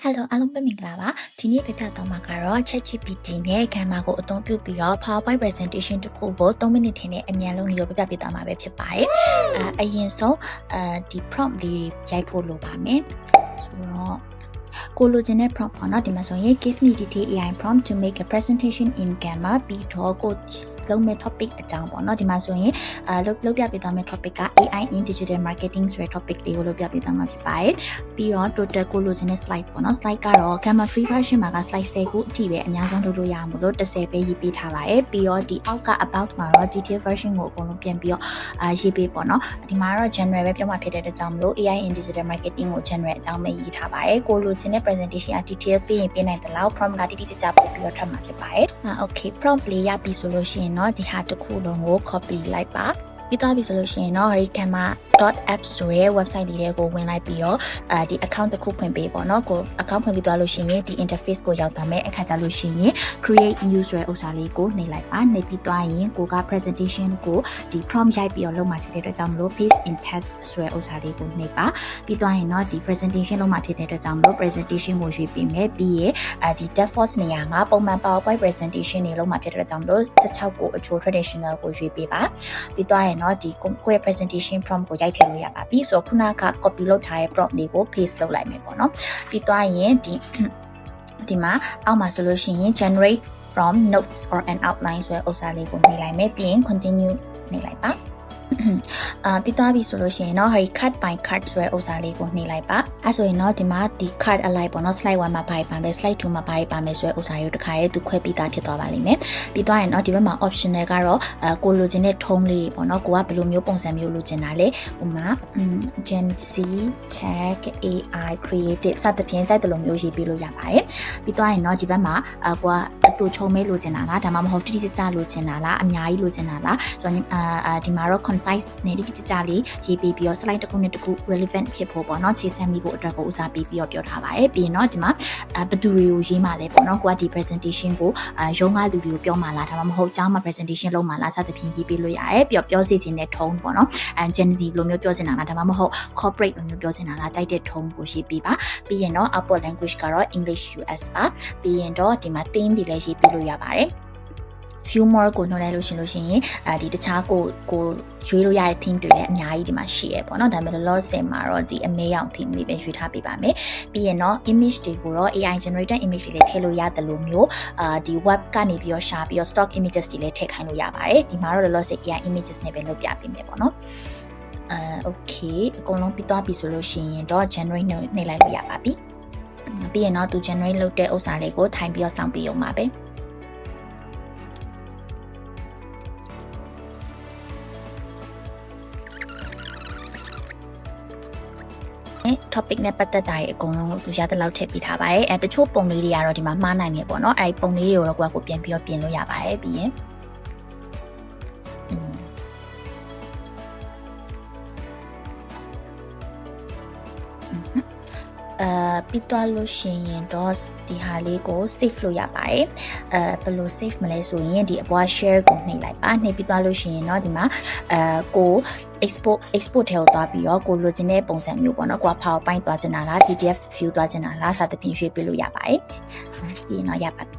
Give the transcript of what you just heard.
Hello အားလုံးပဲမင်္ဂလာပါဒီနေ့ပြပြသွားမှာကတော့ ChatGPT နဲ့ Canva ကိုအသုံးပြုပြီးတော့ PowerPoint presentation တစ်ခုကို3မိနစ်ထင်းနဲ့အမြန်ဆုံးမျိုးပြပြပေးသွားမှာပဲဖြစ်ပါတယ်အရင်ဆုံးဒီ prompt လေးရိုက်ဖို့လိုပါမယ်ဆိုတော့ကိုလိုချင်တဲ့ prompt ပေါ့နော်ဒီမှာဆိုရင် give me detailed AI prompt to make a presentation in Canva ပြီးတော့ကိုလုံးမဲ့ topic အကြောင်းပေါ့နော်ဒီမှာဆိုရင်လုပ်ပြပေးသွားမယ့် topic က AI in digital marketing ဆိုတဲ့ topic လေးကိုလုပ်ပြပေးသွားမှာဖြစ်ပါတယ်ပြီးတော့ total ကိုလိုချင်တဲ့ slide ပေါ့နော် slide ကတော့ Canva free version မှာက slide 10ခုအထိပဲအများဆုံးလုပ်လို့ရမှာလို့10ပဲရေးပေးထားပါတယ်ပြီးတော့ဒီအောက်က about မှာတော့ detail version ကိုအကုန်လုံးပြန်ပြီးတော့ရေးပေးပေါ့နော်ဒီမှာတော့ general ပဲပြောမှာဖြစ်တဲ့အတွက်ကြောင့်မလို့ AI in digital marketing ကို general အကြောင်းပဲရေးထားပါတယ်ကိုလိုချင်တဲ့ presentation အ detail ပေးရင်ပေးနိုင်တယ်လို့ prompt ကတိတိကျကျပို့ပြီးတော့ထွက်မှာဖြစ်ပါတယ်okay prompt လေးရပြီဆိုလို့ရှိရင်တော့ဒီဟာတစ်ခုလုံးကို copy လိုက်ပါပြီးသွားပြီဆိုလို့ရှိရင်တော့ Canva.app ဆိုတဲ့ website လေးတွေကိုဝင်လိုက်ပြီးတော့ဒီ account တစ်ခုဖွင့်ပေးပေါ့နော်ကို account ဖွင့်ပြီးသွားလို့ရှိရင်ဒီ interface ကိုရောက်သွားမယ်အခါကျလို့ရှိရင် create new ဆိုတဲ့ဥစ္စာလေးကိုနှိပ်လိုက်ပါနှိပ်ပြီးသွားရင်ကိုက presentation ကိုဒီ prompt ရိုက်ပြီးတော့လုပ်မှာဖြစ်တဲ့အတွက်ကြောင့်မလို့ paste in text ဆိုတဲ့ဥစ္စာလေးကိုနှိပ်ပါပြီးသွားရင်တော့ဒီ presentation လုပ်မှာဖြစ်တဲ့အတွက်ကြောင့်မလို့ presentation ကိုရွေးပေးမယ်ပြီးရင်ဒီ default နေရာမှာပုံမှန် PowerPoint presentation တွေလုပ်မှာဖြစ်တဲ့အတွက်ကြောင့်မလို့16ကိုအချိုး traditional ကိုရွေးပေးပါပြီးသွားရင်တော့ဒီကိုယ့်ရဲ့ presentation prompt ကိုရိုက်ထည့်လို့ရပါပြီဆိုတော့ခုနက copy လုပ်ထားတဲ့ prompt လေးကို paste လုပ်လိုက်မယ်ပေါ့နော်ပြီးသွားရင်ဒီမှာအောက်မှာဆိုလို့ရှိရင် generate from notes or an outline ဆိုတဲ့ဥစ္စာလေးကိုနှိပ်လိုက်မယ်ပြီးရင် continue နှိပ်လိုက်ပါပြီးသွားပြီဆိုလို့ရှိရင်တော့ cut by cut ဆိုတဲ့ဥစ္စာလေးကိုနှိပ်လိုက်ပါအဲဆိုရင်တော့ဒီမှာဒီ cut အလိုက်ပေါ့နော် slide 1မှာပါပါမယ် slide 2မှာပါမယ်ဆိုတဲ့ဥစ္စာကိုတစ်ခါရေးသူခွဲပြီးသားဖြစ်သွားပါလိမ့်မယ်ပြီးသွားရင်တော့ဒီဘက်မှာ optional ကတော့ကိုလိုချင်တဲ့ tone လေးပေါ့နော်ကိုကဘယ်လိုမျိုးပုံစံမျိုးလိုချင်တာလဲဥပမာ Gen Z tech AI creative စသဖြင့်စိုက်တယ်လို့မျိုးရေးပေးလို့ရပါတယ်ပြီးသွားရင်တော့ဒီဘက်မှာကိုကအတူချုံမဲလိုချင်တာလားဒါမှမဟုတ်တိတိကျကျလိုချင်တာလားအများကြီးလိုချင်တာလားဆိုတော့ဒီမှာတော့ concise နဲ့တိတိကျကျလေးရေးပေးပြီးတော့ slide တစ်ခုနဲ့တစ်ခု relevant ဖြစ်ဖို့ပေါ့နော်ချိန်ဆမိဖို့အတွက်ကိုဦးစားပေးပြီးတော့ပြောထားပါတယ်ပြီးရင်တော့ဒီမှာဘယ်သူတွေကိုရေးမှလဲပေါ့နော်ကိုကဒီ presentation ကိုရုံးကားသူတွေကိုပြောမှလားဒါမှမဟုတ်ကျောင်းမှာ presentation လုပ်မှလားစသဖြင့်ရေးပေးလို့ရတယ်ပြီးတော့ပြောစီခြင်းတဲ့ tone ပေါ့နော် Gen Z လိုမျိုးပြောချင်တာလားဒါမှမဟုတ် corporate လိုမျိုးပြောချင်တာလားကြိုက်တဲ့ tone ကိုရေးပေးပါပြီးရင်တော့ output language ကတော့ English US ပါပြီးရင်တော့ဒီမှာ theme တွေလည်းရေးပေးလို့ရပါတယ်few more ကိုနှုတ်လိုက်လို့ရှင်ဒီတခြားကိုရွေးလို့ရတဲ့ theme တွေလည်းအများကြီးဒီမှာရှိရပေါ့နော်ဒါပေမဲ့လောဆယ်မှာတော့ဒီအမဲရောင် theme လေးပဲရွေးထားပေးပါမယ်ပြီးရင်တော့ image တွေကိုတော့ AI generated image တွေလည်းထည့်လို့ရတယ်လို့မျိုးဒီ web ကနေပြီးတော့ရှာပြီးတော့ stock images တွေလည်းထည့်ခိုင်းလို့ရပါတယ်ဒီမှာတော့လောဆယ် AI images နဲ့ပဲလုပ်ပြပေးမယ်ပေါ့နော်okay အကုန်လုံးပြီးသွားပြီဆိုလို့ရှိရင်တော့ generate နှိပ်လိုက်လို့ရပါပြီပြီးရင်တော့သူ generate လုပ်တဲ့ဥစ္စာလေးကိုထိုင်ပြီးတော့စောင့်ပြီးရုံပါပဲtopic နဲ့ပတ်သက်တာတွေအကုန်လုံးသူရတဲ့လောက်ထည့်ပေးထားပါတယ်တချို့ပုံလေးတွေကတော့ဒီမှာမှားနိုင်နေပေါ့နော်အဲ့ဒီပုံလေးတွေကိုတော့ကိုပြန်ပြီးတော့ပြင်လို့ရပါတယ်ပြီးရင်ပြီးသွားလို့ရှိရင်တော့ဒီဟာလေးကို save လို့ရပါတယ်ဘယ်လို save မလဲဆိုရင်ဒီအပွား share ကိုနှိပ်လိုက်ပါနှိပ်ပြီးသွားလို့ရှိရင်တော့ဒီမှာကို export ထဲကိုသွားပြီးတော့ကိုလိုချင်တဲ့ပုံစံမျိုးပေါ့နော်ကိုက PowerPoint သွားချင်တာလား PDF view သွားချင်တာလားစသဖြင့်ရွေးပေးလို့ရပါတယ်ပြီးရင်တော့ရပါပြီ